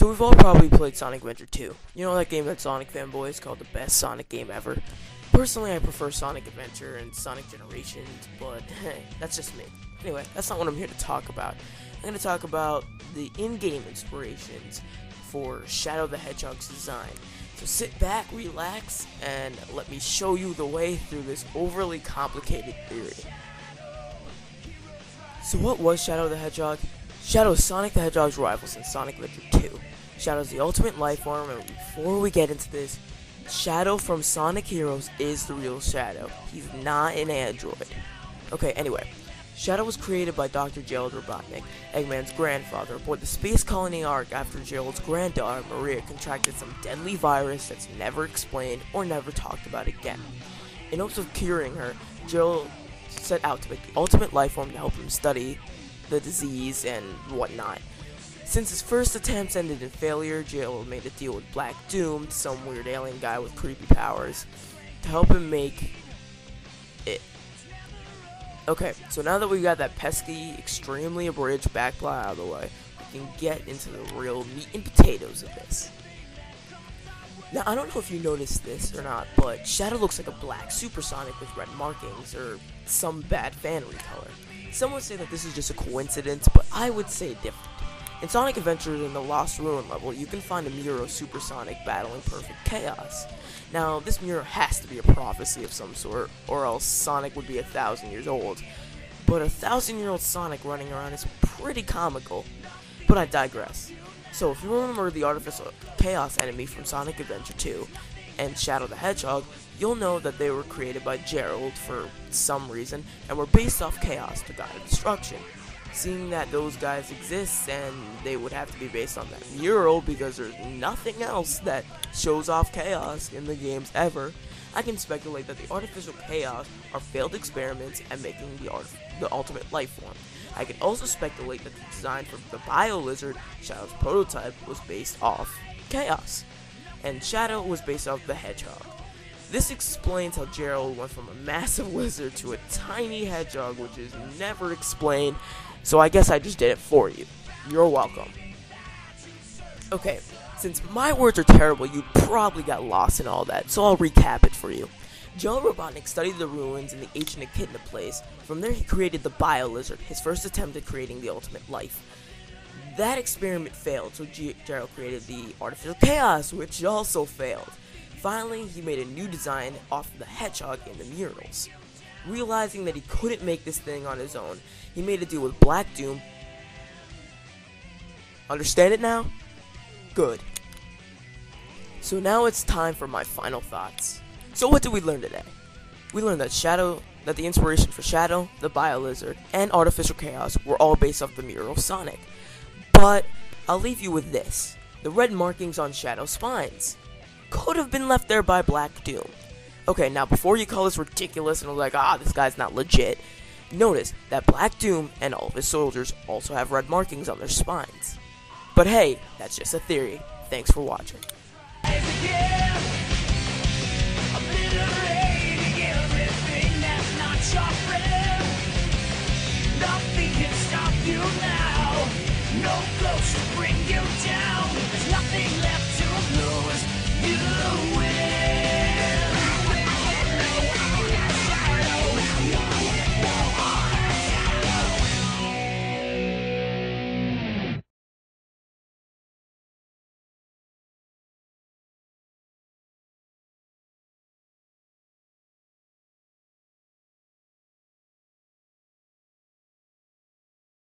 So we've all probably played Sonic Adventure 2. You know that game that Sonic fanboys called the best Sonic game ever? Personally, I prefer Sonic Adventure and Sonic Generations, but hey, that's just me. Anyway, that's not what I'm here to talk about. I'm going to talk about the in-game inspirations for Shadow the Hedgehog's design. So sit back, relax, and let me show you the way through this overly complicated theory. So what was Shadow the Hedgehog? Shadow is Sonic the Hedgehog's rivals in Sonic Adventure 2. Shadow is the ultimate life form, and before we get into this, Shadow from Sonic Heroes is the real Shadow. He's not an android. Okay, anyway. Shadow was created by Dr. Gerald Robotnik, Eggman's grandfather, aboard the Space Colony Ark after Gerald's granddaughter, Maria, contracted some deadly virus that's never explained or never talked about again. In hopes of curing her, Gerald set out to make the ultimate life form to help him study the disease and whatnot. Since his first attempts ended in failure, Gerald made a deal with Black Doom, some weird alien guy with creepy powers, to help him make it. Okay, so now that we got that pesky, extremely abridged backplot out of the way, we can get into the real meat and potatoes of this. Now, I don't know if you noticed this or not, but Shadow looks like a black supersonic with red markings, or some bad fan recolor. Some would say that this is just a coincidence, but I would say different. In Sonic Adventure in the Lost Ruin level, you can find a mirror of Supersonic battling Perfect Chaos. Now, this mirror has to be a prophecy of some sort, or else Sonic would be 1,000 years old. But a 1,000-year-old Sonic running around is pretty comical. But I digress. So, if you remember the Artificial Chaos enemy from Sonic Adventure 2 and Shadow the Hedgehog, you'll know that they were created by Gerald for some reason, and were based off Chaos, the god of destruction. Seeing that those guys exist, and they would have to be based on that mural because there's nothing else that shows off Chaos in the games ever, I can speculate that the Artificial Chaos are failed experiments at making the ultimate life form. I can also speculate that the design for the Bio Lizard, Shadow's prototype, was based off Chaos, and Shadow was based off the Hedgehog. This explains how Gerald went from a massive lizard to a tiny hedgehog, which is never explained, so I guess I just did it for you. You're welcome. Okay, since my words are terrible, you probably got lost in all that, so I'll recap it for you. Gerald Robotnik studied the ruins in the ancient Echidna place. From there he created the Bio Lizard, his first attempt at creating the ultimate life. That experiment failed, so Gerald created the Artificial Chaos, which also failed. Finally, he made a new design off of the hedgehog in the murals. Realizing that he couldn't make this thing on his own, he made a deal with Black Doom. Understand it now? Good. So now it's time for my final thoughts. So what did we learn today? We learned that the inspiration for Shadow, the Bio Lizard, and Artificial Chaos were all based off the mural of Sonic. But I'll leave you with this. The red markings on Shadow's spines could have been left there by Black Doom. Okay, now before you call this ridiculous and like, this guy's not legit, notice that Black Doom and all of his soldiers also have red markings on their spines. But hey, that's just a theory. Thanks for watching. Nothing can stop you now. No ghost